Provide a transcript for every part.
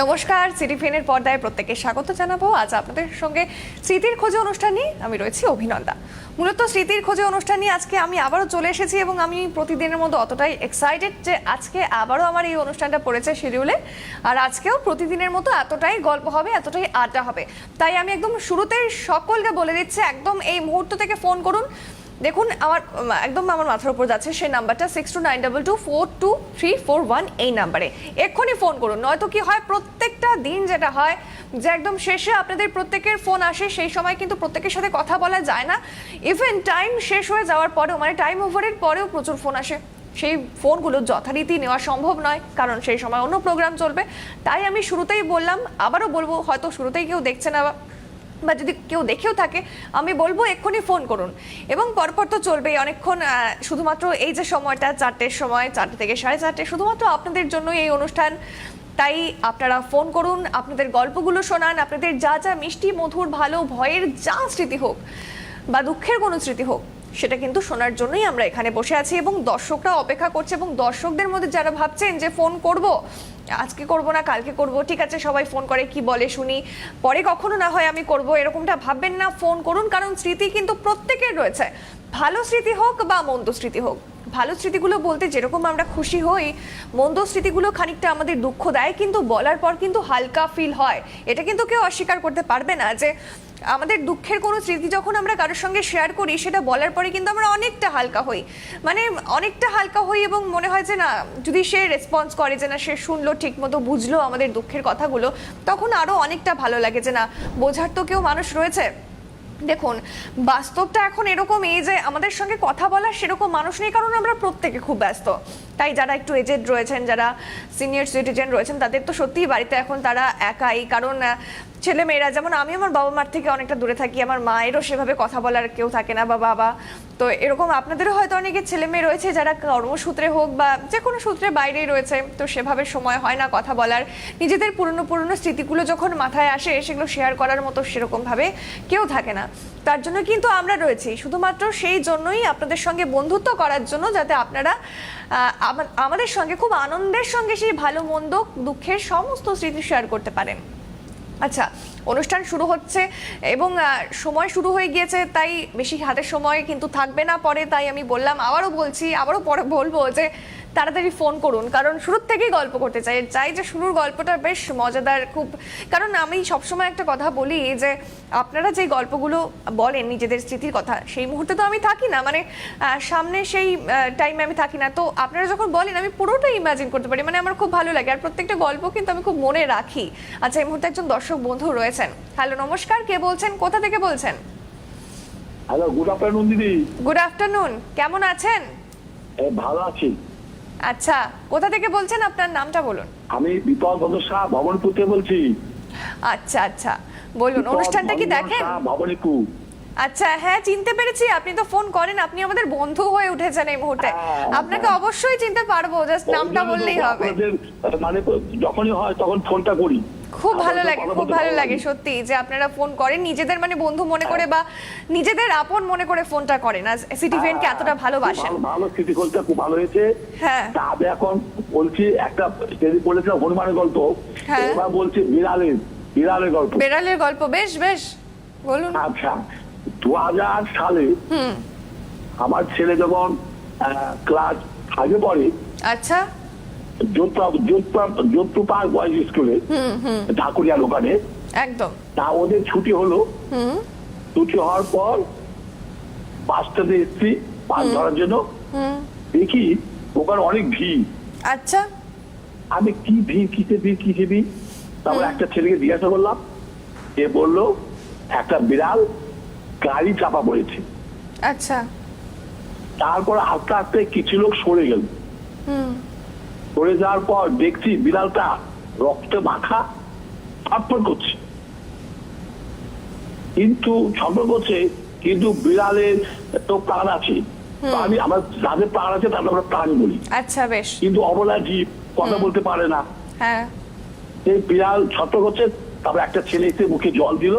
নমস্কার, সিটি ফেনের পর্দায় প্রত্যেককে স্বাগত জানাবো। আজ আপনাদের সঙ্গে স্মৃতির খোঁজে অনুষ্ঠান নিয়ে আমি রয়েছি অভিনন্দা। মূলত স্মৃতির খোঁজে অনুষ্ঠান নিয়ে আজকে আমি আবারও চলে এসেছি এবং আমি প্রতিদিনের মতো অতটাই এক্সাইটেড যে আজকে আবারও আমার এই অনুষ্ঠানটা পড়েছে শিডিউলে। আর আজকেও প্রতিদিনের মতো এতটাই গল্প হবে, এতটাই আড্ডা হবে। তাই আমি একদম শুরুতেই সকলকে বলে দিচ্ছি, একদম এই মুহূর্ত থেকে ফোন করুন। দেখুন, আমার মাথার উপর যাচ্ছে সেই নাম্বারটা 6292242341, এই নাম্বারে এক্ষুনি ফোন করুন। নয়তো কি হয়, প্রত্যেকটা দিন যেটা হয় যে একদম শেষে আপনাদের প্রত্যেকের ফোন আসে, সেই সময় কিন্তু প্রত্যেকের সাথে কথা বলা যায় না। ইভেন টাইম শেষ হয়ে যাওয়ার পরেও, মানে টাইম ওভারের পরেও প্রচুর ফোন আসে। সেই ফোনগুলো যথারীতি নেওয়া সম্ভব নয়, কারণ সেই সময় অন্য প্রোগ্রাম চলবে। তাই আমি শুরুতেই বললাম, আবারও বলবো, হয়তো শুরুতেই কেউ দেখছে না বা যদি কেউ দেখেও থাকে, আমি বলবো এক্ষুনি ফোন করুন। এবং পরপর তো চলবেই অনেকক্ষণ, শুধুমাত্র এই যে সময়টা 4টের সময়, 4টে থেকে 4:30, শুধুমাত্র আপনাদের জন্যই এই অনুষ্ঠান। তাই আপনারা ফোন করুন, আপনাদের গল্পগুলো শোনান, আপনাদের যা যা মিষ্টি মধুর ভালো ভয়ের যা স্মৃতি হোক বা দুঃখের কোনো স্মৃতি হোক, সেটা কিন্তু শোনার জন্যই আমরা এখানে বসে আছি। এবং দর্শকরা অপেক্ষা করছে, এবং দর্শকদের মধ্যে যারা ভাবছেন যে ফোন করব, আজকে করব না কালকে করব, ঠিক আছে সবাই ফোন করে কি বলে শুনি, পরে কখনো না হয় আমি করব, এরকমটা ভাববেন না। ফোন করুন, কারণ স্মৃতি কিন্তু প্রত্যেকের রয়েছে, ভালো স্মৃতি হোক বা মন্দ স্মৃতি হোক। ভালো স্মৃতিগুলো বলতে যেরকম আমরা খুশি হই, মন্দ স্মৃতিগুলো খানিকটা আমাদের দুঃখ দেয়, কিন্তু বলার পর কিন্তু হালকা ফিল হয়। এটা কিন্তু কেউ অস্বীকার করতে পারবে না যে আমাদের দুঃখের কোনো স্মৃতি যখন আমরা কারোর সঙ্গে শেয়ার করি, সেটা বলার পরে কিন্তু আমরা অনেকটা হালকা হই, মানে অনেকটা হালকা হই। এবং মনে হয় যে না, যদি সে রেসপন্স করে, যে না সে শুনলো, ঠিক মতো বুঝলো আমাদের দুঃখের কথাগুলো, তখন আরও অনেকটা ভালো লাগে যে না, বোঝার তো কেউ মানুষ রয়েছে। দেখুন, বাস্তবটা এখন এরকমই যে আমাদের সঙ্গে কথা বলার সেরকম মানুষ নেই, কারণ আমরা প্রত্যেকে খুব ব্যস্ত। তাই যারা একটু এজেড রয়েছেন, যারা সিনিয়র সিটিজেন রয়েছেন, তাদের তো সত্যিই বাড়িতে এখন তারা একাই। কারণ ছেলেমেয়েরা, যেমন আমি আমার বাবা মার থেকে অনেকটা দূরে থাকি, আমার মায়েরও সেভাবে কথা বলার কেউ থাকে না বা বাবা। তো এরকম আপনাদেরও হয়তো অনেকের ছেলে মেয়ে রয়েছে যারা কর্মসূত্রে হোক বা যে কোনো সূত্রে বাইরেই রয়েছে, তো সেভাবে সময় হয় না কথা বলার। নিজেদের পুরনো স্মৃতিগুলো যখন মাথায় আসে, সেগুলো শেয়ার করার মতো সেরকমভাবে কেউ থাকে না। তার জন্য কিন্তু আমরা রয়েছি, শুধুমাত্র সেই জন্যই, আপনাদের সঙ্গে বন্ধুত্ব করার জন্য, যাতে আপনারা আমাদের সঙ্গে খুব আনন্দের সঙ্গে সেই ভালো মন্দ দুঃখের সমস্ত স্মৃতি শেয়ার করতে পারেন। আচ্ছা, অনুষ্ঠান শুরু হচ্ছে এবং সময় শুরু হয়ে গিয়েছে, তাই বেশি হাতের সময় কিন্তু থাকবে না পরে। তাই আমি বললাম, আবারও বলছি, আবারও পরে বলবো যে তাড়াতাড়ি ফোন করুন, কারণ শুরুর থেকেই গল্প করতে চাই যে শুরুর গল্পটা বেশ মজাদার খুব। কারণ আমি সবসময় একটা কথা বলি যে আপনারা যে গল্পগুলো বলেন নিজেদের স্মৃতির কথা, সেই মুহূর্তে তো আমি থাকি না, মানে সামনে সেই টাইমে আমি থাকি না। তো আপনারা যখন বলেন, আমি পুরোটাই ইমাজিন করতে পারি, মানে আমার খুব ভালো লাগে। আর প্রত্যেকটা গল্প কিন্তু আমি খুব মনে রাখি। আচ্ছা, এই মুহূর্তে একজন দর্শক বন্ধু রয়েছেন। হ্যালো, নমস্কার, কে বলছেন, কোথা থেকে বলছেন? হ্যালো, গুড আফটারনুন দিদি। গুড আফটারনুন, কেমন আছেন? ভালো আছি। আচ্ছা, কোথা থেকে বলছেন, আপনার নামটা বলুন। আমি বিপদ শাহ ভবনপুর থেকে বলছি। আচ্ছা আচ্ছা, বলুন, অনুষ্ঠানটা কি দেখেন? ভবনীপুর। আচ্ছা, হ্যাঁ চিনতে পেরেছি, আপনি তো ফোন করেন, আপনি আমাদের বন্ধু হয়ে উঠেছেন এই মুহূর্তে। আপনাকে অবশ্যই চিনতে পারবো, জাস্ট নামটা বললেই হবে। মানে যখনই হয় তখন ফোনটা করি। খুব ভালো লাগে, খুব ভালো লাগে সত্যি যে আপনারা ফোন করেন, নিজেদের মানে বন্ধু মনে করে বা নিজেদের আপন মনে করে ফোনটা করেন, আর সিটি ফ্রেন্ডকে এতটা ভালোবাসেন। ভালো স্মৃতি করতে খুব ভালো হয়েছে। হ্যাঁ, আমি এখন বলছি একটা বলেছিলাম হনুমানের গল্প, এবার বলছি বিড়ালের গল্প। বিড়ালের গল্প, বেশ বেশ বলুন। আচ্ছা, 2000 সালে আমার ছেলে যখন ক্লাস 5-এ পড়ে, আচ্ছা, যোধপুর পার্ক বয়েজ স্কুলে, ঢাকুরিয়ার ওখানে একদম। তা ওদের ছুটি হলো। ছুটি হওয়ার পর বাসটাতে এসছি বাস ধরার জন্য, দেখি ওখানে অনেক ভিড়। আচ্ছা, আমি কি ভিড়, কিসে ভিড়। তারপর একটা ছেলেকে জিজ্ঞাসা করলাম, এ বললো একটা বিড়াল গাড়ি চাপা পড়েছে। আচ্ছা, তারপর আস্তে আস্তে কিছু লোক সরে গেল। সরে যাওয়ার পর দেখছি বিড়ালটা রক্তে মাখা ছটফট করছে, কিন্তু বিড়ালের তো প্রাণ আছে। আমি আমার যাদের প্রাণ আছে তাদের আমরা প্রাণ বলি। আচ্ছা, বেশ। কিন্তু অবলা জীব, কথা বলতে পারে না। হ্যাঁ, এই বিড়াল ছটফট করছে। তারপর একটা ছেলে এসে মুখে জল দিল।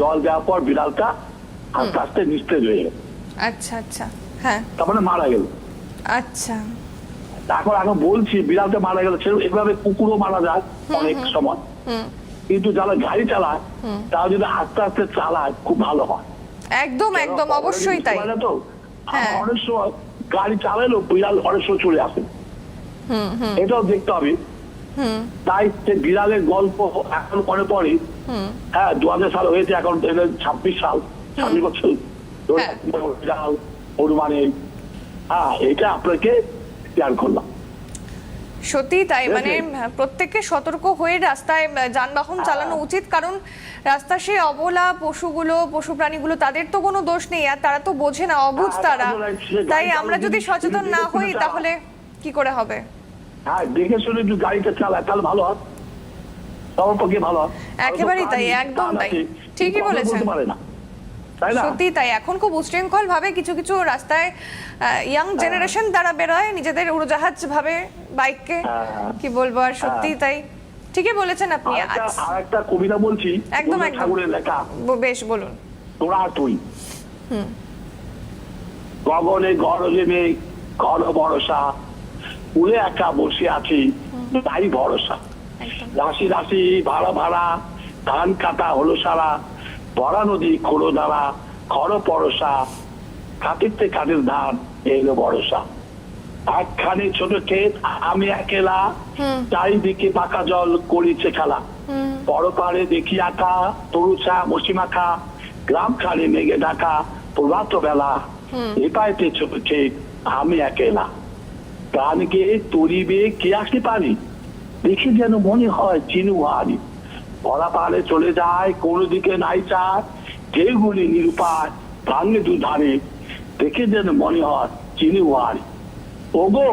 জল দেওয়ার পর বিড়ালটা আস্তে আস্তে নিস্তেজ হয়ে গেল। আচ্ছা আচ্ছা, হ্যাঁ, তারপরে মারা গেল। আচ্ছা, তারপর এখন বলছি বিড়ালটা মারা গেল, সেরকম এভাবে কুকুরও মারা যায় অনেক সময়। কিন্তু যারা গাড়ি চালায় তারা যদি আস্তে আস্তে চালায় খুব ভালো হয়। একদম একদম অবশ্যই তাই। তো অনেক সময় গাড়ি চালালো বিড়াল অনেক সময় চলে আসে, এটাও দেখতে হবে। তাই সে বিড়ালের গল্প এখন মনে পড়ে। হ্যাঁ 2000 সাল হয়েছে, এখন 26 সাল, 26 বছর বিড়াল অনুমানে। হ্যাঁ এটা আপনাকে শেয়ার করলাম। সত্যি তাই, মানে প্রত্যেককে সতর্ক হয়ে রাস্তায় যানবাহন চালানো উচিত, কারণ রাস্তা সেই অবলা পশুগুলো, পশু প্রাণীগুলো, তাদের তো কোনো দোষ নেই, আর তারা তো বোঝে না, অবুঝ তারা। তাই আমরা যদি সচেতন না হই তাহলে কি করে হবে? হ্যাঁ দেখে শুনে একটু গাড়িটা চালায় তাহলে ভালো হয়, সবার পক্ষে ভালো হয়। একেবারেই তাই, একদম তাই, ঠিকই বলেছেন। সত্যি তাই, এখন খুব উশৃঙ্খল ভাবে কিছু কিছু রাস্তায় ইয়াং জেনারেশন তারা বেরোয় নিজেদের উড়োজাহাজ ভাবে বাইককে, কি বলবো আর। সত্যি তাই, ঠিকই বলেছেন আপনি। আর একটা কবিতা বলছি, একদম ঠাকুরের লেখা। বেশ বলুন। তোরা তুই গগনে গরজে মেঘ ঘন ভরসা, উড়ে একা বসে আছি তাই ভরসা। রাশি রাশি ভাড়া ভাড়া ধান কাটা হলো সারা, বড়া নদী খোড়ো দ্বারা খড় পরশা, খাতিরতে কাঠের ধান এলো ভরসা। একখানে ছোট ক্ষেত আমি একেলা, চারিদিকে পাকা জল করিছে খেলা। পরপারে দেখি আঁকা তরুচা মসিমাখা, গ্রাম খালি মেঘে ঢাকা প্রভাত বেলা। এপাইতে ছোট ক্ষেত আমি একেলা, প্রাণকে তরিবে কে আসতে পারি, দেখে যেন মনে হয় চিনু হারি। ভরা পারে চলে যায় কোনো দিকে নাই চার, যেগুলি নিরুপায় ভাঙে দুধারে, দেখে যেন মনে হয় চিনু হারি। ওগো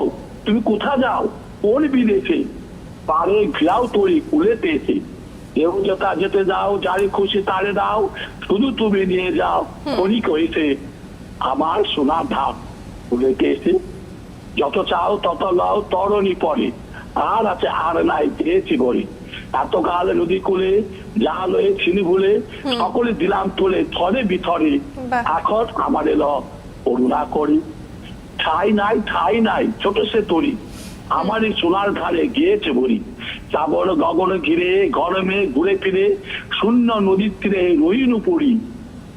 তুমি কোথা যাও কোন বিদেশে, পারে ঘিরাও তরি কুলে পেয়েছে। কেউ যেটা যেতে যাও যারে খুশি তারে দাও, শুধু তুমি নিয়ে যাও খনি কইছে আমার সোনার ধাপ কুলে পেয়েছে। যত চাও তত লও তরণী পরে, আর আছে আর নাই দিয়েছি বলি। এত কাল নদী কুলে যা লয়ে ছিনি ভুলে, সকলে দিলাম তোলে থরে বিথরে। এখন আমার এলো করুণা করি, ঠাই নাই ছোট সে তরি, আমার এই সোনার ধারে গিয়েছে বলি। চাবর গগন ঘিরে গরমে ঘুরে ফিরে, শূন্য নদীর তীরে রইনু পড়ি,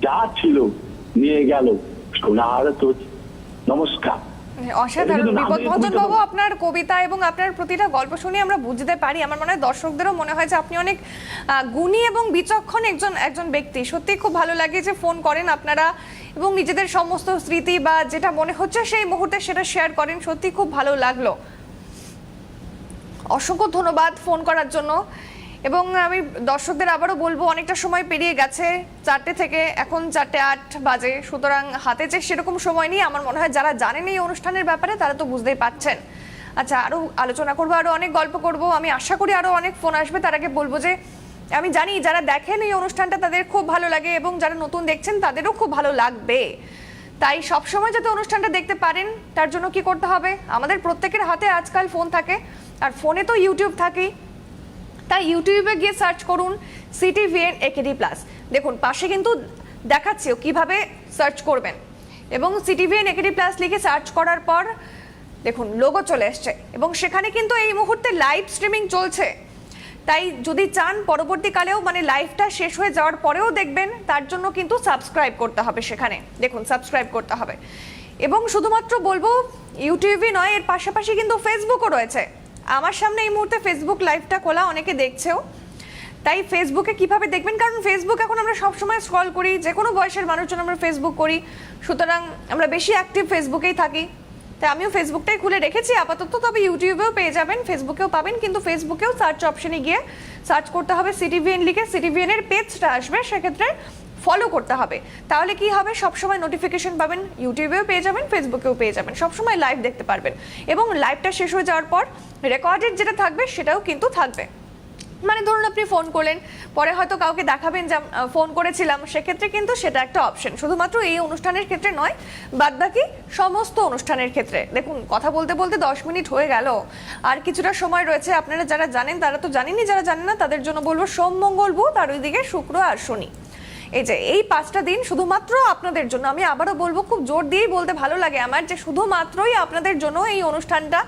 যা ছিল নিয়ে গেল সোনার তরি। নমস্কার। অসাধারণ বিপদমোচন বাবু, আপনার কবিতা এবং আপনার প্রতিটা গল্প শুনে আমরা বুঝতে পারি, আমার মনে হয় দর্শকদেরও মনে হয় যে আপনি অনেক গুণী এবং বিচক্ষণ একজন ব্যক্তি। সত্যি খুব ভালো লাগে যে ফোন করেন আপনারা এবং নিজেদের সমস্ত স্মৃতি বা যেটা মনে হচ্ছে সেই মুহূর্তে সেটা শেয়ার করেন। সত্যি খুব ভালো লাগলো, অসংখ্য ধন্যবাদ ফোন করার জন্য। এবং আমি দর্শকদের আবারও বলবো, অনেকটা সময় পেরিয়ে গেছে, 4টে থেকে এখন 4:08 বাজে, সুতরাং হাতে যে সেরকম সময় নেই। আমার মনে হয় যারা জানেন এই অনুষ্ঠানের ব্যাপারে তারা তো বুঝতেই পারছেন। আচ্ছা, আরও আলোচনা করবো, আরও অনেক গল্প করব, আমি আশা করি আরও অনেক ফোন আসবে। তার আগে বলবো যে আমি জানি যারা দেখেন এই অনুষ্ঠানটা তাদের খুব ভালো লাগে এবং যারা নতুন দেখছেন তাদেরও খুব ভালো লাগবে। তাই সবসময় যাতে অনুষ্ঠানটা দেখতে পারেন তার জন্য কি করতে হবে, আমাদের প্রত্যেকের হাতে আজকাল ফোন থাকে, আর ফোনে তো ইউটিউব থাকেই। তাই ইউটিউবে গিয়ে সার্চ করুন CTVN AKD+। দেখুন পাশে কিন্তু দেখাচ্ছে কিভাবে সার্চ করবেন, এবং CTVN AKD+ লিখে সার্চ করার পর দেখুন লোগো চলে এসছে, এবং সেখানে কিন্তু এই মুহূর্তে লাইভ স্ট্রিমিং চলছে। তাই যদি চান পরবর্তীকালেও মানে লাইভটা শেষ হয়ে যাওয়ার পরেও দেখবেন, তার জন্য কিন্তু সাবস্ক্রাইব করতে হবে। সেখানে দেখুন সাবস্ক্রাইব করতে হবে। এবং শুধুমাত্র বলবো ইউটিউবই নয়, এর পাশাপাশি কিন্তু ফেসবুকও রয়েছে। আমার সামনে এই মুহূর্তে ফেসবুক লাইভটা খোলা, অনেকে দেখছেও। তাই ফেসবুকে কিভাবে দেখবেন, কারণ ফেসবুক এখন আমরা সবসময় স্ক্রল করি, যে কোনো বয়সের মানুষজন আমরা ফেসবুক করি, সুতরাং আমরা বেশি অ্যাক্টিভ ফেসবুকেই থাকি। তাই আমিও ফেসবুকটাই খুলে রেখেছি আপাতত। তবে ইউটিউবেও পেয়ে যাবেন, ফেসবুকেও পাবেন, কিন্তু ফেসবুকেও সার্চ অপশনে গিয়ে সার্চ করতে হবে CTVN লিখে, CTVN এর পেজটা আসবে, সেক্ষেত্রে ফলো করতে হবে। তাহলে কি হবে, সবসময় নোটিফিকেশন পাবেন, ইউটিউবেও পেয়ে যাবেন, ফেসবুকেও পেয়ে যাবেন, সবসময় লাইভ দেখতে পারবেন। এবং লাইভটা শেষ হয়ে যাওয়ার পর রেকর্ডেড যেটা থাকবে সেটাও কিন্তু থাকবে। মানে ধরুন আপনি ফোন করলেন, পরে হয়তো কাউকে দেখাবেন যে ফোন করেছিলাম, সেক্ষেত্রে কিন্তু সেটা একটা অপশন, শুধুমাত্র এই অনুষ্ঠানের ক্ষেত্রে নয়, বাদবাকি সমস্ত অনুষ্ঠানের ক্ষেত্রে। দেখুন কথা বলতে বলতে 10 মিনিট হয়ে গেল, আর কিছুটা সময় রয়েছে। আপনারা যারা জানেন তারা তো জানেনই, যারা জানেন না তাদের জন্য বলবো সোম মঙ্গল বুধ, আর ওইদিকে শুক্র আর শনি। এই যে এই 5টা দিন শুধুমাত্র আপনাদের জন্য। আমি আবারও বলবো, খুব জোর দিয়েই বলতে ভালো লাগে আমার, যে শুধুমাত্রই আপনাদের জন্য এই অনুষ্ঠানটা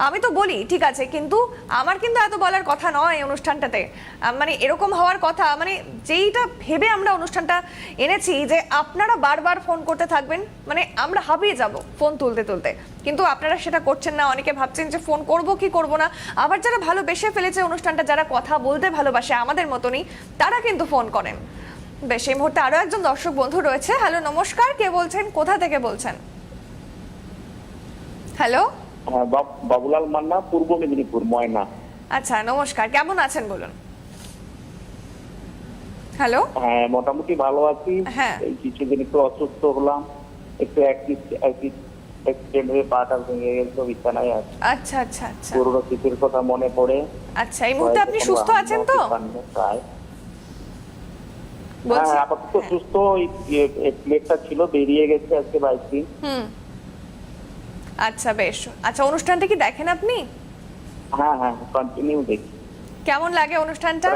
আমি তো বলি ঠিক আছে, কিন্তু আমার কিন্তু এত বলার কথা নয় এই অনুষ্ঠানটাতে। মানে এরকম হওয়ার কথা, মানে যেইটা ভেবে আমরা অনুষ্ঠানটা এনেছি যে আপনারা বারবার ফোন করতে থাকবেন, মানে আমরা হাঁপিয়ে যাব ফোন তুলতে তুলতে, কিন্তু আপনারা সেটা করছেন না। অনেকে ভাবছেন যে ফোন করব কি করব না, আবার যারা ভালোবেসে ফেলেছে অনুষ্ঠানটা, যারা কথা বলতে ভালোবাসে আমাদের মতনই, তারা কিন্তু ফোন করেন। বেশ, এই মুহূর্তে আরো একজন দর্শক বন্ধু রয়েছে। হ্যালো, নমস্কার, কে বলছেন, কোথা থেকে বলছেন? হ্যালো, বাবুলাল মান্না, পূর্ব মেদিনীপুর, ময়না। আচ্ছা নমস্কার, কেমন আছেন বলুন? হ্যালো। হ্যাঁ, মোটামুটি ভালো আছি। হ্যাঁ। এই কিছুদিন একটু অসুস্থ হলাম, একটু অ্যাক্সিডেন্ট হয়ে পাটা ভেঙে গেছে, বিছানায় আছে। আচ্ছা আচ্ছা আচ্ছা পুরোনো স্মৃতির কথা মনে পড়ে। আচ্ছা, এই মুহূর্তে আপনি সুস্থ আছেন তো? প্রায়। বলছি, হ্যাঁ, আপাতত সুস্থ। প্লেটটা ছিল, বেরিয়ে গেছে আজকে 22 দিন। আচ্ছা বেশ। আচ্ছা, অনুষ্ঠানটা কি দেখেন আপনি? হ্যাঁ হ্যাঁ, কন্টিনিউ দেখি। কেমন লাগে অনুষ্ঠানটা?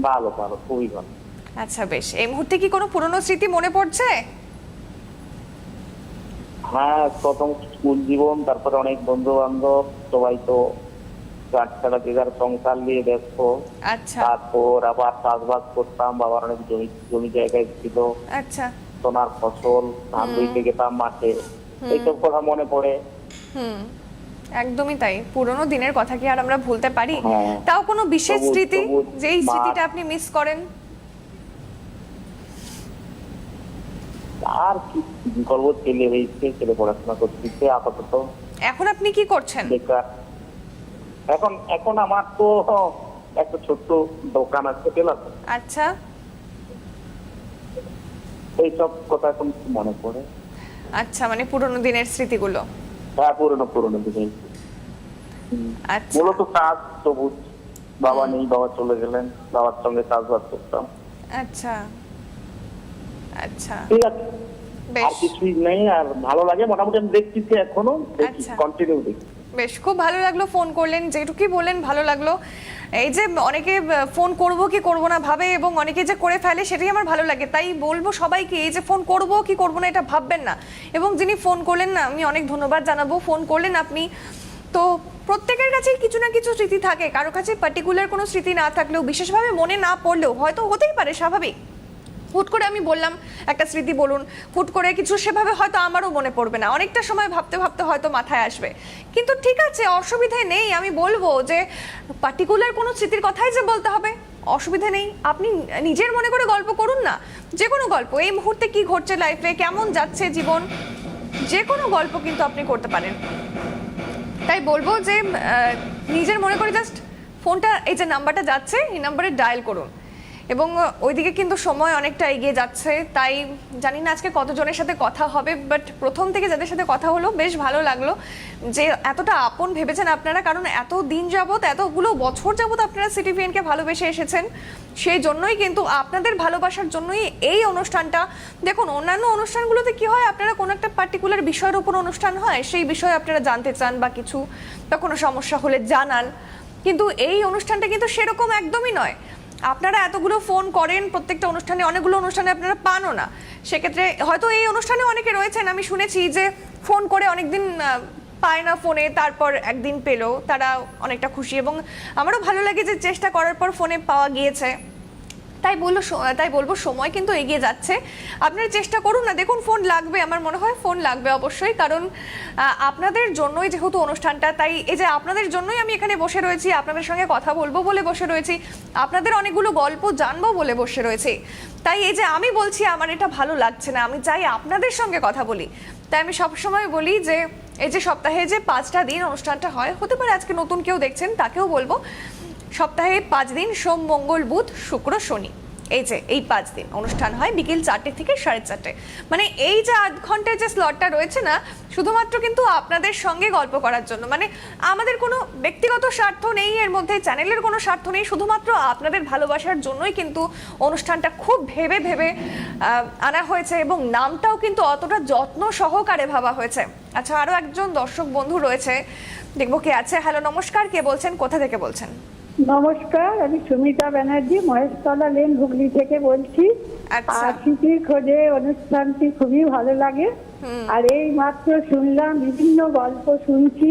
ভালো ভালো, খুবই ভালো। আচ্ছা বেশ, এই মুহূর্তে কি কোনো পুরনো স্মৃতি মনে পড়ছে? হ্যাঁ, প্রথম স্কুল জীবন, তারপরে অনেক বন্ধু বান্ধব, সবাই তো ছাড়া যে যার সংসার নিয়ে ব্যস্ত। আচ্ছা তারপর আবার চাষবাস করতাম, বাবার অনেক জমি জায়গায় ছিল, আচ্ছা। সোনার ফসল, ধান রুইতে যেতাম মাঠে, এইসব কথা মনে পড়ে। একদমই তাই, পুরনো দিনের কথা কি আর আমরা ভুলতে পারি? হ্যাঁ। তাও কোনো বিশেষ সবুজ স্মৃতি, সবুজ যেই মাঠ। স্মৃতিটা আপনি মিস করেন? আর কি করবো, ছেলে হয়েছে, ছেলে পড়াশোনা করতেছে আপাতত। এখন আপনি কি করছেন? বেকার। এখন এখন আমার তো একটা ছোট্ট দোকান আছে, টেলার। আচ্ছা এইসব কথা এখন মনে পড়ে। আচ্ছা, মানে পুরনো দিনের স্মৃতিগুলো। হ্যাঁ, পুরোনো দিনে। আচ্ছা মূলত কাজ সবুজ, বাবা নেই, বাবা চলে গেলেন, বাবার সঙ্গে চাষবাস করতাম। আচ্ছা আচ্ছা ঠিক আছে, বেশ। আর কিছুই নেই। আর ভালো লাগে মোটামুটি, আমি দেখতেছি এখনো, দেখি, আচ্ছা। কন্টিনিউ দেখি। বেশ, খুব ভালো লাগলো ফোন করলেন, যেটুকুই বললেন ভালো লাগলো। এই যে অনেকে ফোন করব কি করব না ভাবে, এবং অনেকে যে করে ফেলে, সেটাই আমার ভালো লাগে। তাই বলবো সবাইকে, এই যে ফোন করব কি করব না এটা ভাববেন না। এবং যিনি ফোন করলেন না, আমি অনেক ধন্যবাদ জানাবো, ফোন করলেন আপনি। তো প্রত্যেকের কাছেই কিছু না কিছু স্মৃতি থাকে, কারো কাছে পার্টিকুলার কোনো স্মৃতি না থাকলেও, বিশেষভাবে মনে না পড়লেও হয়তো হতেই পারে, স্বাভাবিক। হুট করে আমি বললাম একটা স্মৃতি বলুন, হুট করে কিছু সেভাবে হয়তো আমারও মনে পড়বে না, অনেকটা সময় ভাবতে ভাবতে হয়তো মাথায় আসবে। কিন্তু ঠিক আছে, অসুবিধে নেই। আমি বলবো যে পার্টিকুলার কোনো স্মৃতির কথাই যে বলতে হবে, অসুবিধা নেই। আপনি নিজের মনে করে গল্প করুন না, যে কোনো গল্প, এই মুহূর্তে কি ঘটছে লাইফে, কেমন যাচ্ছে জীবন, যে কোনো গল্প কিন্তু আপনি করতে পারেন। তাই বলবো যে নিজের মনে করে জাস্ট ফোনটা, এই যে নাম্বারটা যাচ্ছে, এই নাম্বারে ডায়াল করুন। এবং ওইদিকে কিন্তু সময় অনেকটা এগিয়ে যাচ্ছে, তাই জানি না আজকে কতজনের সাথে কথা হবে, বাট প্রথম থেকে যাদের সাথে কথা হলো বেশ ভালো লাগলো যে এতটা আপন ভেবেছেন আপনারা। কারণ এত দিন যাবত, এতগুলো বছর যাবত আপনারা সিটিভিএনকে ভালোবেসে এসেছেন, সেই জন্যই কিন্তু, আপনাদের ভালোবাসার জন্যই এই অনুষ্ঠানটা। দেখুন, অন্যান্য অনুষ্ঠানগুলোতে কি হয়, আপনারা কোনো একটা পার্টিকুলার বিষয়ের উপর অনুষ্ঠান হয়, সেই বিষয়ে আপনারা জানতে চান বা কিছু, বা কোনো সমস্যা হলে জানান, কিন্তু এই অনুষ্ঠানটা কিন্তু সেরকম একদমই নয়। আপনারা এতগুলো ফোন করেন প্রত্যেকটা অনুষ্ঠানে, অনেকগুলো অনুষ্ঠানে আপনারা পানও না, সেক্ষেত্রে হয়তো এই অনুষ্ঠানে অনেকে রয়েছেন, আমি শুনেছি যে ফোন করে অনেকদিন পায় না ফোনে, তারপর একদিন পেলো, তারা অনেকটা খুশি। এবং আমারও ভালো লাগে যে চেষ্টা করার পর ফোনে পাওয়া গিয়েছে। তাই বলবো সময় কিন্তু এগিয়ে যাচ্ছে, আপনারা চেষ্টা করুন না। দেখুন, ফোন লাগবে, আমার মনে হয় ফোন লাগবে অবশ্যই, কারণ আপনাদের জন্যই যেহেতু অনুষ্ঠানটা, তাই এই যে আপনাদের জন্যই আমি এখানে বসে রয়েছি, আপনাদের সঙ্গে কথা বলবো বলে বসে রয়েছি, আপনাদের অনেকগুলো গল্প জানবো বলে বসে রয়েছি। তাই এই যে আমি বলছি আমার এটা ভালো লাগছে না, আমি চাই আপনাদের সঙ্গে কথা বলি। তাই আমি সবসময় বলি যে এই যে সপ্তাহে যে 5টা দিন অনুষ্ঠানটা হয়, হতে পারে আজকে নতুন কেউ দেখছেন, তাকেও বলবো সপ্তাহে 5 দিন, সোম মঙ্গল বুধ শুক্র শনি, এই যে এই 5 দিন অনুষ্ঠান হয় বিকেল 4টে থেকে 4:30। মানে এই যে 8 ঘন্টার যে স্লটটা রয়েছে না, শুধুমাত্র কিন্তু আপনাদের সঙ্গে গল্প করার জন্য। মানে আমাদের কোনো ব্যক্তিগত স্বার্থ নেই এর মধ্যে, চ্যানেলের কোনো স্বার্থ নেই, শুধুমাত্র আপনাদের ভালোবাসার জন্যই কিন্তু অনুষ্ঠানটা খুব ভেবে ভেবে আনা হয়েছে, এবং নামটাও কিন্তু অতটা যত্ন সহকারে ভাবা হয়েছে। আচ্ছা, আরও একজন দর্শক বন্ধু রয়েছে, দেখবো কে আছে। হ্যালো, নমস্কার, কে বলছেন, কোথা থেকে বলছেন? নমস্কার, আমি সুমিতা ব্যানার্জি মহেশতলা লেন হুগলি থেকে বলছি। আচ্ছা। আর স্মৃতির খোঁজে অনুষ্ঠানটি খুবই ভালো লাগে। আর এই মাত্র শুনলাম, বিভিন্ন গল্প শুনছি,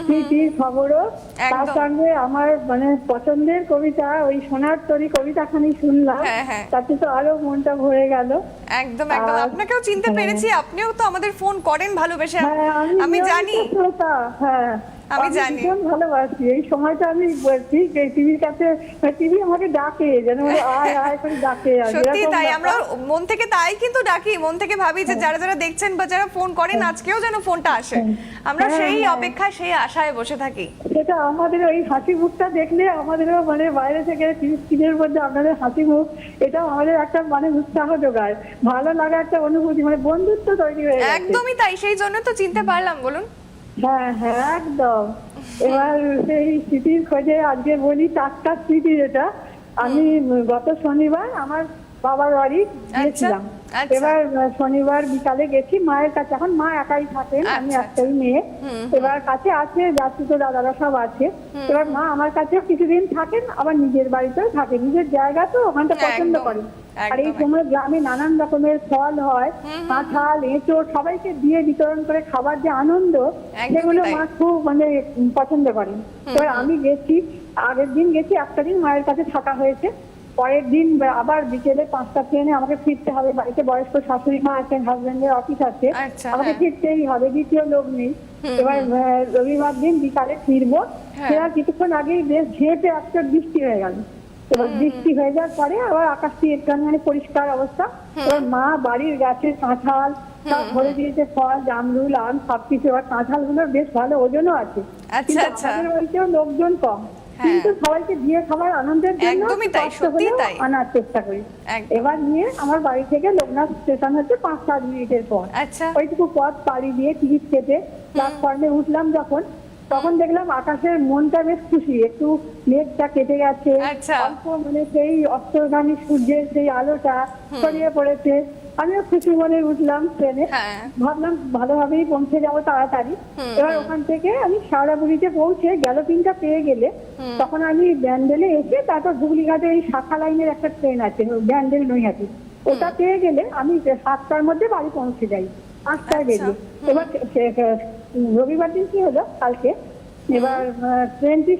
স্মৃতির খবরও। তার একদম। সঙ্গে আমার মানে পছন্দের কবিতা, ওই সোনার তরী কবিতাখানি শুনলাম। হ্যাঁ, হ্যাঁ। তাতে তো আরো মনটা ভরে গেল। একদম একদম, আর- আপনাকেও চিনতে হ্যাঁ। পেরেছি, আপনিও তো আমাদের ফোন করেন ভালোবেসে। হ্যাঁ, আমি জানি। নিয়মিত শ্রোতা, হ্যাঁ। আমি জানি। ভীষণ ভালোবাসি এই সময়টা। আমি বলছি টিভির কাছে, টিভি আমাকে ডাকে, যেন বলে, আয় আয় করে ডাকে। আর সত্যি এরকম তাই, ব্যাপার। আমরা মন থেকে তাই কিন্তু ডাকি, মন থেকে ভাবি যে যারা যারা দেখছেন বা যারা ফোন করেন আজকেও যেন ফোনটা আসে। আমরা হ্যাঁ, সেই হ্যাঁ। অপেক্ষায়, সেই আশায় বসে থাকি। সেটা আমাদের ওই হাসি মুখটা দেখলে আমাদেরও মানে বাইরে থেকে টিভি স্ক্রিনের মধ্যে আপনাদের হাসি মুখ, এটাও আমাদের একটা মানে উৎসাহ যোগায়, ভালো লাগা একটা অনুভূতি, মানে বন্ধুত্ব তৈরি হয়ে গেছে। একদমই তাই, সেই জন্য তো চিনতে পারলাম। বলুন। হ্যাঁ হ্যাঁ, একদম। এবার সেই স্মৃতির খোঁজে আজকে বলি টাটকা স্মৃতি যেটা। আমি গত শনিবার আমার বাবার বাড়ি গিয়েছিলাম। আচ্ছা। এবার শনিবার বিকালে গেছি মায়ের কাছে। এখন মা একাই থাকেন, আমি আচ্ছা, একটাই মেয়ে। এবার কাছে আছে যাত্রী তো দাদারা সব আছে। এবার মা আমার কাছে কিছুদিন থাকেন, আবার নিজের বাড়িতেও থাকে, নিজের জায়গা তো ওখানটা পছন্দ একদম, করেন। আর এই একদম। সময় গ্রামে নানান রকমের ফল হয়, কাঁঠাল, এঁচোড়, সবাইকে দিয়ে বিতরণ করে খাবার যে আনন্দ, একদমই সেগুলো তাই। মা খুব মানে পছন্দ করেন। এবার আমি গেছি, আগের দিন গেছি, একটা দিন মায়ের কাছে থাকা হয়েছে। পরের দিন আবার বিকেলে 5টা ট্রেনে আমাকে ফিরতে হবে বাড়িতে। বয়স্ক শাশুড়ি মা আছেন, হাজবেন্ডের অফিস আছে, আচ্ছা, আমাকে হ্যাঁ। ফিরতেই হবে, দ্বিতীয় লোক নেই। এবার রবিবার দিন বিকালে ফিরবো। হ্যাঁ। ফেরার কিছুক্ষণ আগেই বেশ ঝেঁপে একটা বৃষ্টি হয়ে গেল। এবার বৃষ্টি হয়ে যাওয়ার পরে আবার আকাশটি একটু মানে পরিষ্কার অবস্থা। এবার মা বাড়ির গাছে কাঁঠাল সব ভরে দিয়েছে, ফল, জামরুল, আম সবকিছু। এবার কাঁঠাল গুলোর বেশ ভালো ওজনও আছে। আচ্ছা, কিন্তু আচ্ছা। আমাদের বাড়িতেও লোকজন কম, হ্যাঁ। কিন্তু সবাইকে দিয়ে খাবার আনন্দের জন্য একদমই তাই, কষ্ট সত্যিই হলেও তাই। আনার চেষ্টা করি। একদম। এবার নিয়ে আমার বাড়ি থেকে লোকনাথ স্টেশন হচ্ছে 5-7 মিনিটের পর। আচ্ছা। ওইটুকু পথ পাড়ি দিয়ে টিকিট কেটে প্ল্যাটফর্মে উঠলাম যখন, তখন দেখলাম আকাশের মনটা বেশ খুশি, একটু মেঘটা কেটে গেছে, আচ্ছা। অল্প মানে সেই অস্তগামী সূর্যের সেই আলোটা ছড়িয়ে পড়েছে। আমিও খুশি মনে উঠলাম ট্রেনে। হ্যাঁ। ভাবলাম ভালোভাবেই পৌঁছে যাবো তাড়াতাড়ি। এবার ওখান থেকে আমি শাওড়াবুড়িতে পৌঁছে গ্যালোপিনটা পেয়ে গেলে তখন আমি ব্যান্ডেলে এসে তারপর হুগলিঘাটে এই শাখা লাইনের একটা ট্রেন আছে ব্যান্ডেল নৈহাটি, ওটা পেয়ে গেলে আমি 7টার মধ্যে বাড়ি পৌঁছে যাই, 8টায় বেরিয়ে। এবার রবিবার দিন কি হলো কালকে, এবার ট্রেনটি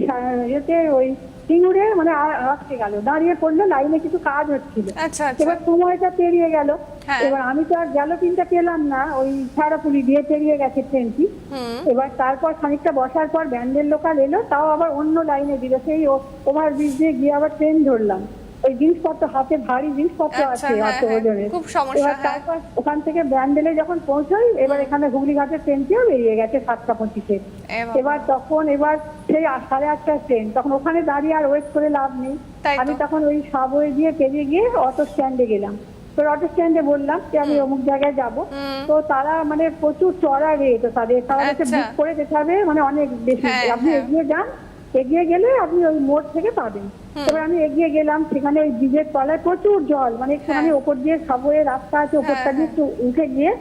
ইয়েতে ওই সিঙ্গুরে মানে আটকে গেল, দাঁড়িয়ে পড়লো, লাইনে কিছু কাজ হচ্ছিল। আচ্ছা, আচ্ছা। এবার সময়টা পেরিয়ে গেল। হ্যাঁ। এবার আমি তো আর গ্যালোপিনটা পেলাম না, ওই ছাড়াপুলি দিয়ে পেরিয়ে গেছে ট্রেনটি। এবার তারপর খানিকটা বসার পর ব্যান্ডেল লোকাল এলো, তাও আবার অন্য লাইনে দিল, সেই ওভারব্রিজ দিয়ে গিয়ে আবার ট্রেন ধরলাম। ওই জিনিসপত্র হাতে, ভারী জিনিসপত্র আচ্ছা, আছে হ্যাঁ, এত হ্যাঁ। ওজনের। খুব সমস্যা, এবার হ্যাঁ। তারপর ওখান থেকে ব্যান্ডেলে যখন পৌঁছাই, এবার এখানে হুগলিঘাটের ট্রেনটিও বেরিয়ে গেছে 7টা 25-এ। বাবা। এবার তখন সেই 8:30টার ট্রেন, তখন ওখানে দাঁড়িয়ে আর ওয়েট করে লাভ নেই। তাই তো। আমি তখন ওই সাবওয়ে দিয়ে পেরিয়ে গিয়ে অটো স্ট্যান্ডে গেলাম। তো অটো স্ট্যান্ডে বললাম যে আমি অমুক জায়গায় যাব। তো তারা মানে প্রচুর চড়া রেট, তারা আচ্ছা। বুক করে যেতে হবে, মানে অনেক বেশি। হ্যাঁ, আপনি হ্যাঁ। এগিয়ে যান, এগিয়ে গেলে আপনি ওই মোড় থেকে পাবেন। এবার আমি এগিয়ে গেলাম, সেখানে ওই ব্রিজের তলায় প্রচুর জল, মানে একটুখানি ওপর দিয়ে সাবওয়ে রাস্তা আছে, ওপরটা দিয়ে একটু উঠে গিয়ে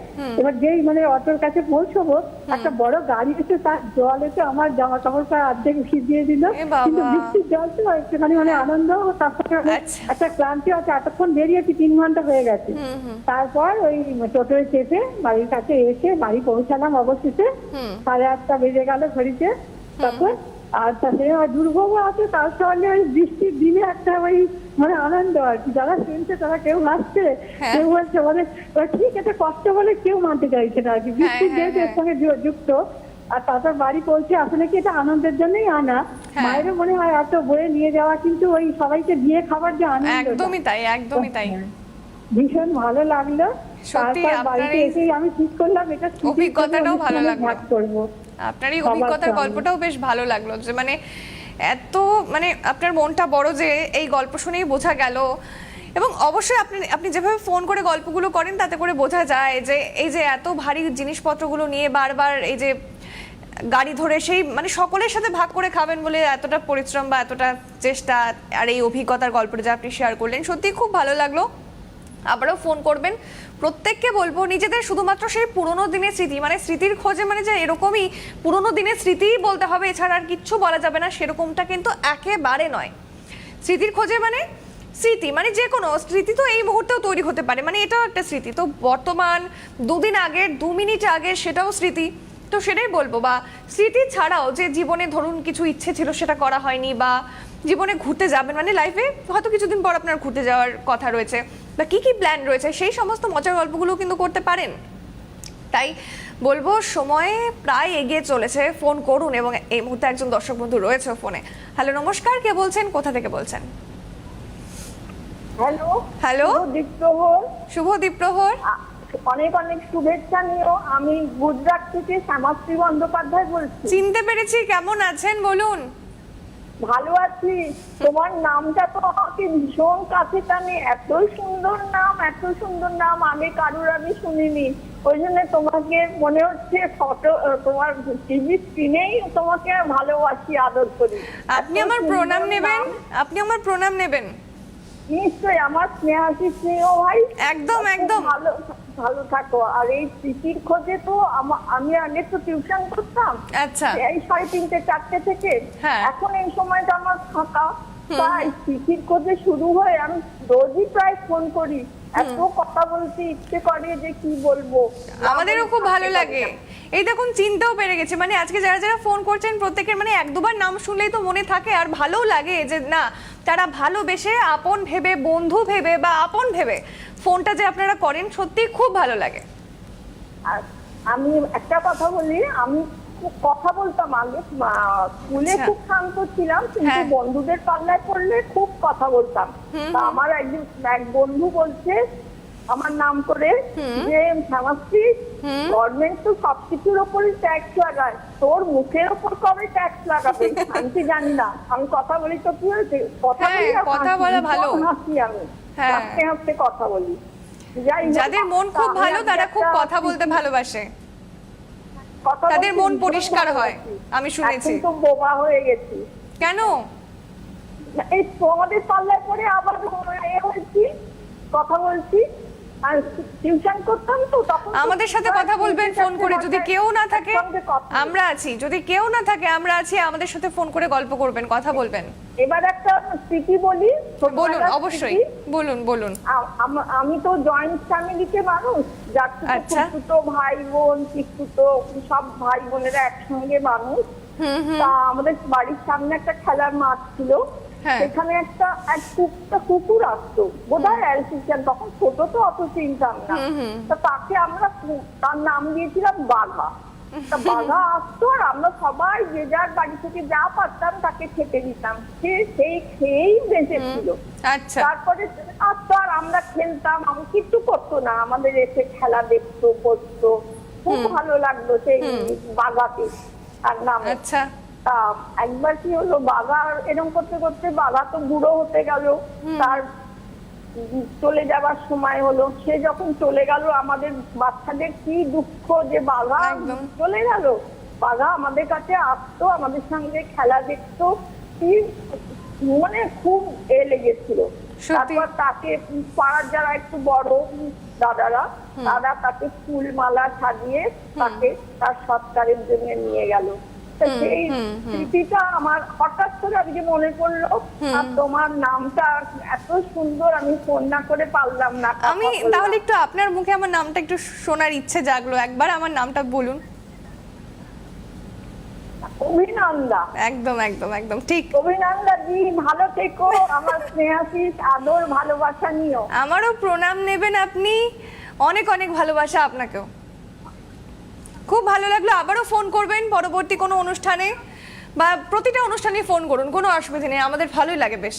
এবার যেই মানে অটোর কাছে পৌঁছবো, একটা বড় গাড়ি এসে তার জল এসে আমার জামা কাপড় প্রায় অর্ধেক ভিজিয়ে দিল। এ বাবা। কিন্তু বৃষ্টির জল তো একটুখানি মানে আনন্দ, তার সাথে আচ্ছা। একটা ক্লান্তি আছে। এতক্ষণ বেরিয়েছি, 3 ঘন্টা হয়ে গেছে। তারপর ওই টোটোয় চেপে বাড়ির কাছে এসে বাড়ি পৌঁছালাম অবশেষে। 8:30 বেজে গেল ঘড়িতে তখন। আর তাতে দুর্ভোগ আছে, তার সঙ্গে ওই বৃষ্টির দিনে একটা ওই মানে আনন্দ আর কি। যারা শুনছে তারা কেউ হাসছে, হ্যাঁ। কেউ বলছে মানে ঠিক আছে, কষ্ট বলে কেউ মানতে চাইছে না আর কি, বৃষ্টির হ্যাঁ, যেহেতু এর হ্যাঁ। সঙ্গে যুক্ত। আর তারপর বাড়ি পৌঁছে আসলে কি এটা আনন্দের জন্যই আনা, হ্যাঁ। মায়েরও মনে হয় এত বয়ে নিয়ে যাওয়া, কিন্তু ওই সবাইকে দিয়ে খাবার যে আনন্দ, একদমই তাই, একদমই তাই। ভীষণ ভালো লাগলো। সত্যি তারপর আপনার বাড়িতে এই এসেই আমি ঠিক করলাম এটা স্মৃতির অভিজ্ঞতাটাও জন্য ভালো অনুষ্ঠানে লাগলো। ভাগ করবো। আপনার এই সবার অভিজ্ঞতার সঙ্গে। গল্পটাও বেশ ভালো লাগলো, যে মানে এত মানে আপনার মনটা বড়, যে এই গল্প শুনেই বোঝা গেল। এবং অবশ্যই আপনি যেভাবে ফোন করে গল্পগুলো করেন, তাতে করে বোঝা যায় যে এই যে এত ভারী জিনিসপত্রগুলো নিয়ে বারবার এই যে গাড়ি ধরে সেই মানে সকলের সাথে ভাগ করে খাবেন বলে এতটা পরিশ্রম বা এতটা চেষ্টা, আর এই অভিজ্ঞতার গল্পটা যা আপনি শেয়ার করলেন, সত্যি খুব ভালো লাগলো। আবারও ফোন করবেন। প্রত্যেককে বলবো নিজেদের শুধুমাত্র সেই পুরোনো দিনের স্মৃতি, মানে স্মৃতির খোঁজে, মানে যে এরকমই পুরোনো দিনের স্মৃতিই বলতে হবে, এছাড়া আর কিচ্ছু বলা যাবে না, সেরকমটা কিন্তু একেবারে নয়। স্মৃতির খোঁজে মানে স্মৃতি, মানে যে কোনো স্মৃতি তো এই মুহূর্তেও তৈরি হতে পারে, মানে এটাও একটা স্মৃতি। তো বর্তমান, 2 দিন আগের, 2 মিনিট আগে, সেটাও স্মৃতি। তো সেটাই বলবো, বা স্মৃতি ছাড়াও যে জীবনে ধরুন কিছু ইচ্ছে ছিল সেটা করা হয়নি, বা জীবনে ঘুরতে যাবেন, মানে লাইফে হয়তো কিছুদিন পর আপনার ঘুরতে যাওয়ার কথা রয়েছে, বা কি কি প্ল্যান রয়েছে, সেই সমস্ত মজার গল্পগুলো কিন্তু করতে পারেন। তাই বলবো সময় প্রায় এগিয়ে চলেছে, ফোন করুন। এবং এই মুহূর্তে একজন দর্শক বন্ধু রয়েছে ফোনে। হ্যালো, নমস্কার, কে বলছেন, কোথা থেকে বলছেন? হ্যালো হ্যালো, দীপ্রহর, শুভ দ্বীপ্রহর। অনেক অনেক শুভেচ্ছা নিও। আমি গুজরাট থেকে শ্যামাশ্রী বন্দ্যোপাধ্যায় বলছি। চিনতে পেরেছি, কেমন আছেন বলুন? ভালো আছি। তোমার নামটা তো আমাকে ভীষণ কাছে টানে, এত সুন্দর নাম, এত সুন্দর নাম আগে কারুর আমি শুনিনি। ওই জন্য তোমাকে মনে হচ্ছে ফটো, তোমার টিভি স্ক্রিনেই তোমাকে ভালোবাসি, আদর করি। আপনি আমার প্রণাম নেবেন, আপনি আমার প্রণাম নেবেন। নিশ্চয়ই, আমার স্নেহাশী স্নেহ ভাই। একদম একদম। ভালো ভালো থাকো। আর এই স্মৃতির খোঁজে তো আমি আগে তো টিউশন করতাম, আচ্ছা, এই 3:30 4টে থেকে। হ্যাঁ। এখন এই সময়টা আমার ফাঁকা, তাই স্মৃতির খোঁজে শুরু হয়ে আমি রোজই প্রায় ফোন করি। এত কথা বলতে ইচ্ছে করে যে কি বলবো। আমাদেরও খুব ভালো লাগে। এই দেখুন, চিন্তাও বেড়ে গেছে, মানে আজকে যারা যারা ফোন করছেন প্রত্যেকের মানে 1-2বার নাম শুনলেই তো মনে থাকে, আর ভালোও লাগে যে না, তারা ভালোবেসে, আপন ভেবে, বন্ধু ভেবে বা আপন ভেবে ফোনটা যে আপনারা করেন, সত্যি খুব ভালো লাগে। আর আমি একটা কথা বলি, আমি খুব কথা বলতাম আগে, স্কুলে আচ্ছা। খুব শান্ত ছিলাম, কিন্তু হ্যাঁ। বন্ধুদের পাল্লায় পড়লে খুব কথা বলতাম। তা আমার এক বন্ধু বলছে আমার নাম করে যে শ্যামাশ্রী, গভর্নমেন্ট তো সবকিছুর ওপরই ট্যাক্স লাগায়, তোর মুখের ওপর কবে ট্যাক্স লাগাবে? আমি কি জানি না, আমি কথা বলি তো কি হয়েছে, কথা হ্যাঁ, বলি আর কথা বলা হাসি, ভালো। ভীষণ হাসি আমি, হ্যাঁ। হাসতে হাসতে কথা বলি। যাই হোক, যাদের মন খুব আমি ভালো আজকে তারা খুব একটা কথা বলতে ভালোবাসে, কথা তাদের বলতে মন ভীষণ পরিষ্কার হয়, ভালোবাসি। আমি শুনেছি। এখন তো বোবা হয়ে গেছি, কেন? এই তোমাদের পাল্লায় পরে আবার হয়েছি, কথা বলছি। আর টিউশন করতাম তো তখন আমাদের সাথে কথা বলবেন ফোন করে, যদি কেউ না থাকে আমরা আছি, যদি কেউ না থাকে আমরা আছি, আমাদের সাথে ফোন করে গল্প করবেন, কথা বলবেন। এবার একটা স্মৃতি বলি, বলুন, ছোটবেলার অবশ্যই স্মৃতি। বলুন বলুন। আমি তো জয়েন্ট ফ্যামিলিতে মানুষ, যার আচ্ছা। তো ভাই বোন, পিসতুতো সব ভাই বোনেরা একসঙ্গে মানুষ। তা আমাদের বাড়ির সামনে একটা খেলার মাঠ ছিল, হ্যাঁ। সেখানে একটা কুকুর আসতো, বোধহয় অ্যালসিশিয়ান, তখন ছোট তো অত চিনতাম না। তা তাকে আমরা তার নাম দিয়েছিলাম বাঘা। তা বাঘা আসতো আর আমরা সবাই যে যার বাড়ি থেকে যা পারতাম তাকে খেতে দিতাম, সে সেই খেয়েই বেঁচে ছিল। আচ্ছা, তারপরে আসতো আর আমরা খেলতাম, আমি কিছু করতো না, আমাদের এসে খেলা দেখতো, করতো, খুব ভালো লাগতো সেই বাঘাকে, তার নাম। আচ্ছা। তা একবার কি হলো, বাঘা এরকম করতে করতে বাঘা তো বুড়ো হতে গেল, তার চলে যাবার সময় হলো। সে যখন চলে গেল, আমাদের বাচ্চাদের কি দুঃখ যে বাঘা একদম। চলে গেল। বাঘা আমাদের কাছে আসতো, আমাদের সঙ্গে খেলা দেখতো, কি মানে খুব লেগেছিল। সত্যি। তারপর তাকে পাড়ার যারা একটু বড় দাদারা, তারা তাকে ফুল মালা সাজিয়ে তাকে তার সৎকারের জন্য নিয়ে গেল। তো সেই স্মৃতিটা আমার হঠাৎ করে আজকে মনে পড়লো, আর তোমার নামটা এত সুন্দর, আমি ফোন না করে পারলাম না। আমি তাহলে একটু আপনার মুখে আমার নামটা একটু শোনার ইচ্ছে জাগলো, একবার আমার নামটা বলুন। অভিনন্দা। একদম একদম একদম ঠিক। অভিনন্দা জি, ভালো থেকো, আমার স্নেহাশিস আদর ভালোবাসা নিও। আমারও প্রণাম নেবেন আপনি, অনেক অনেক ভালোবাসা আপনাকেও। খুব ভালো লাগলো, আবারও ফোন করবেন পরবর্তী কোনো অনুষ্ঠানে, বা প্রতিটা অনুষ্ঠানে ফোন করুন, কোনো অসুবিধা নেই, আমাদের ভালোই লাগে বেশ।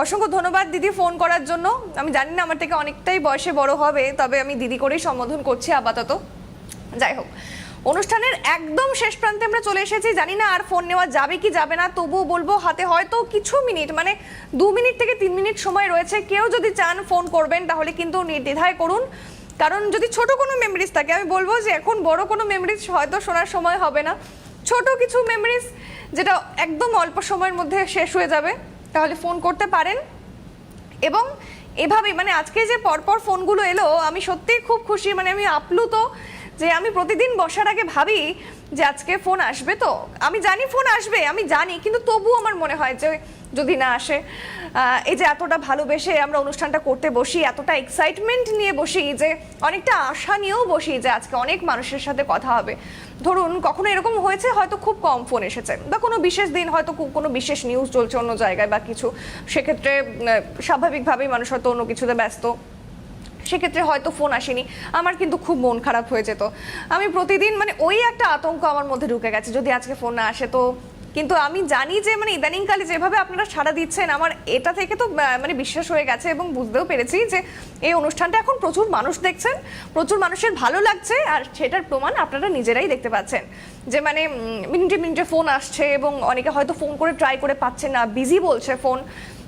অসংখ্য ধন্যবাদ দিদি ফোন করার জন্য। আমি জানি না আমার থেকে অনেকটাই বয়সে বড় হবে, তবে আমি দিদি করেই সম্বোধন করছি আপাতত। যাই হোক, অনুষ্ঠানের একদম শেষ প্রান্তে আমরা চলে এসেছি। জানি না আর ফোন নেওয়া যাবে কি যাবে না, তবুও বলবো হাতে হয়তো কিছু মিনিট, মানে 2 মিনিট থেকে 3 মিনিট সময় রয়েছে। কেউ যদি চান ফোন করবেন তাহলে কিন্তু নির্দ্বিধায় করুন, কারণ যদি ছোট কোনো মেমরিজ থাকে, আমি বলবো যে এখন বড় কোনো মেমরিজ হয়তো শোনার সময় হবে না, ছোট কিছু মেমরিজ যেটা একদম অল্প সময়ের মধ্যে শেষ হয়ে যাবে, তাহলে ফোন করতে পারেন। এবং এভাবেই মানে আজকে যে পরপর ফোনগুলো এলো আমি সত্যিই খুব খুশি, মানে আমি আপ্লুত যে আমি প্রতিদিন বসার আগে ভাবি যে আজকে ফোন আসবে, তো আমি জানি ফোন আসবে, আমি জানি, কিন্তু তবুও আমার মনে হয় যে যদি না আসে। এই যে এতটা ভালোবেসে আমরা অনুষ্ঠানটা করতে বসি, এতটা এক্সাইটমেন্ট নিয়ে বসি, যে অনেকটা আশা নিয়েও বসি যে আজকে অনেক মানুষের সাথে কথা হবে। ধরুন কখনো এরকম হয়েছে হয়তো খুব কম ফোন এসেছে, বা কোনো বিশেষ দিন হয়তো কোনো বিশেষ নিউজ চলছে অন্য জায়গায় বা কিছু, সেক্ষেত্রে স্বাভাবিকভাবেই মানুষ হয়তো অন্য কিছুতে ব্যস্ত, সেক্ষেত্রে হয়তো ফোন আসেনি। আমার কিন্তু খুব মন খারাপ হয়ে যেত, আমি প্রতিদিন মানে ওই একটা আতঙ্ক আমার মধ্যে ঢুকে গেছে যদি আজকে ফোন না আসে তো। কিন্তু আমি জানি যে মানে ইদানিংকালে যেভাবে আপনারা সাড়া দিচ্ছেন, আমার এটা থেকে তো মানে বিশ্বাস হয়ে গেছে এবং বুঝতেও পেরেছি যে এই অনুষ্ঠানটা এখন প্রচুর মানুষ দেখছেন, প্রচুর মানুষের ভালো লাগছে, আর সেটার প্রমাণ আপনারা নিজেরাই দেখতে পাচ্ছেন যে মানে মিনিটে মিনিটে ফোন আসছে এবং অনেকে হয়তো ফোন করে ট্রাই করে পাচ্ছেন না, বিজি বলছে ফোন।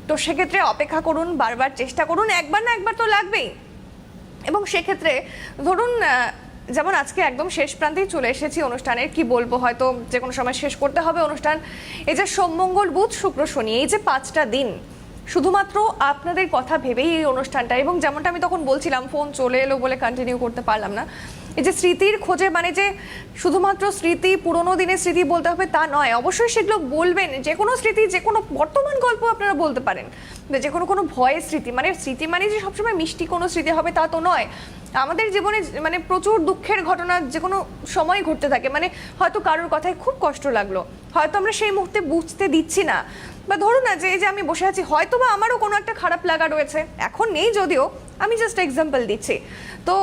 তো সেক্ষেত্রে অপেক্ষা করুন, বারবার চেষ্টা করুন, একবার না একবার তো লাগবেই। এবং সেক্ষেত্রে ধরুন যেমন আজকে একদম শেষ প্রান্তেই চলে এসেছি অনুষ্ঠানের, কি বলবো, হয়তো যে কোনো সময় শেষ করতে হবে অনুষ্ঠান। এই যে সোম মঙ্গল বুধ শুক্র শনি, এই যে 5টা দিন শুধুমাত্র আপনাদের কথা ভেবেই এই অনুষ্ঠানটা, এবং যেমনটা আমি তখন বলছিলাম ফোন চলে এলো বলে কন্টিনিউ করতে পারলাম না। এই যে স্মৃতির খোঁজে, মানে যে শুধুমাত্র স্মৃতি, পুরোনো দিনের স্মৃতি বলতে হবে তা নয়, অবশ্যই সেগুলো বলবেন। যে কোনো স্মৃতি, যে কোনো বর্তমান গল্প আপনারা বলতে পারেন, যে কোনো ভয়ের স্মৃতি, মানে স্মৃতি মানে যে সবসময় মিষ্টি কোনো স্মৃতি হবে তা তো নয়। আমাদের জীবনে মানে প্রচুর দুঃখের ঘটনা যে কোনো সময় ঘটতে থাকে, মানে হয়তো কারোর কথায় খুব কষ্ট লাগলো, হয়তো আমরা সেই মুহূর্তে বুঝতে দিচ্ছি না, বা ধরুন না যে এই যে আমি বসে আছি হয়তো বা আমারও কোনো একটা খারাপ লাগা রয়েছে, এখন নেই যদিও, আমি জাস্ট এক্সাম্পল দিচ্ছি। তো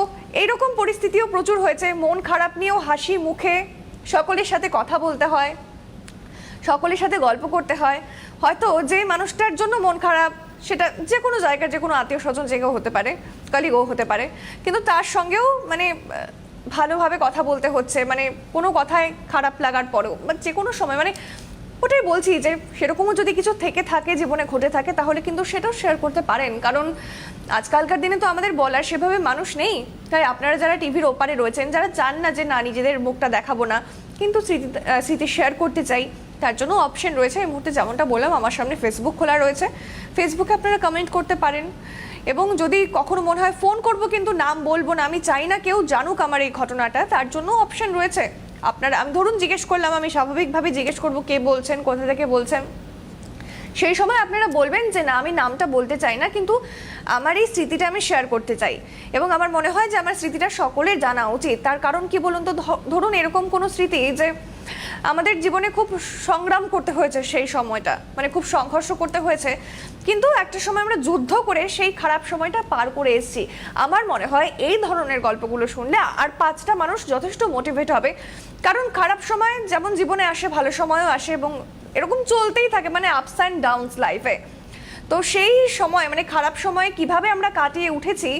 এইরকম পরিস্থিতিও প্রচুর হয়েছে, মন খারাপ নিয়েও হাসি মুখে সকলের সাথে কথা বলতে হয়, সকলের সাথে গল্প করতে হয়। হয়তো যে মানুষটার জন্য মন খারাপ, সেটা যে কোনো জায়গার যে কোনো আত্মীয় স্বজন যে কেউ হতে পারে, কলিগও হতে পারে, কিন্তু তার সঙ্গেও মানে ভালোভাবে কথা বলতে হচ্ছে, মানে কোনো কথায় খারাপ লাগার পরেও বা যে কোনো সময়, মানে ওটাই বলছি যে সেরকমও যদি কিছু থেকে থাকে জীবনে ঘটে থাকে তাহলে কিন্তু সেটাও শেয়ার করতে পারেন, কারণ আজকালকার দিনে তো আমাদের বলার সেভাবে মানুষ নেই। তাই আপনারা যারা টিভির ওপারে রয়েছেন, যারা চান না যে না নিজেদের মুখটা দেখাবো না কিন্তু স্মৃতি শেয়ার করতে চাই, তার জন্য অপশন রয়েছে এই মুহূর্তে, যেমনটা বললাম আমার সামনে ফেসবুক খোলা রয়েছে, ফেসবুকে আপনারা কমেন্ট করতে পারেন। এবং যদি কখনো মনে হয় ফোন করব কিন্তু নাম বলবো না, আমি চাই না কেউ জানুক আমার এই ঘটনাটা, তার জন্য অপশন রয়েছে। আপনারা, আমি ধরুন জিজ্ঞেস করলাম, আমি স্বাভাবিকভাবে জিজ্ঞেস করবো কে বলছেন, কোথা থেকে বলছেন, সেই সময় আপনারা বলবেন যে না আমি নামটা বলতে চাই না, কিন্তু আমার এই স্মৃতিটা আমি শেয়ার করতে চাই, এবং আমার মনে হয় যে আমার স্মৃতিটা সকলের জানা উচিত। তার কারণ কি বলুন তো, ধরুন এরকম কোনো স্মৃতি যে আমাদের জীবনে খুব সংগ্রাম করতে হয়েছে, সেই সময়টা মানে খুব সংঘর্ষ করতে হয়েছে, কিন্তু একটা সময় আমরা যুদ্ধ করে সেই খারাপ সময়টা পার করে এসেছি। আমার মনে হয় এই ধরনের গল্পগুলো শুনলে আর 5টা মানুষ যথেষ্ট মোটিভেট হবে, কারণ খারাপ সময় যেমন জীবনে আসে ভালো সময়ও আসে, এবং এরকম চলতেই থাকে, মানে আপস অ্যান্ড ডাউনস লাইফে। তো সেই সময় মানে খারাপ সময়ে কিভাবে আমরা কাটিয়ে উঠেছি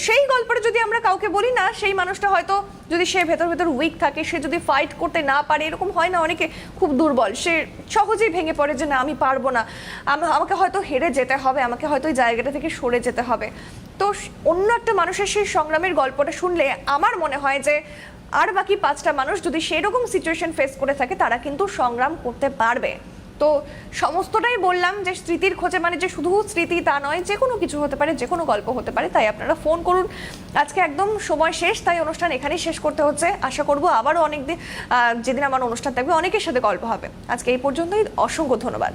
সেই গল্পটা যদি আমরা কাউকে বলি না, সেই মানুষটা হয়তো যদি সে ভেতর ভেতর উইক থাকে, সে যদি ফাইট করতে না পারে, এরকম হয় না অনেকে খুব দুর্বল, সে সহজেই ভেঙে পড়ে যে না আমি পারবো না, আমাকে হয়তো হেরে যেতে হবে, আমাকে হয়তো ওই জায়গাটা থেকে সরে যেতে হবে। তো অন্য একটা মানুষের সেই সংগ্রামের গল্পটা শুনলে আমার মনে হয় যে আর বাকি 5টা মানুষ যদি সেরকম সিচুয়েশন ফেস করে থাকে তারা কিন্তু সংগ্রাম করতে পারবে। তো সমস্তটাই বললাম যে স্মৃতির খোঁজে, মানে যে শুধু স্মৃতি তা নয়, যে কোনো কিছু হতে পারে, যে কোনো গল্প হতে পারে, তাই আপনারা ফোন করুন। আজকে একদম সময় শেষ, তাই অনুষ্ঠান এখানেই শেষ করতে হচ্ছে। আশা করবো আবারও অনেকদিন যেদিন আমার অনুষ্ঠান থাকবে অনেকের সাথে গল্প হবে। আজকে এই পর্যন্তই, অসংখ্য ধন্যবাদ।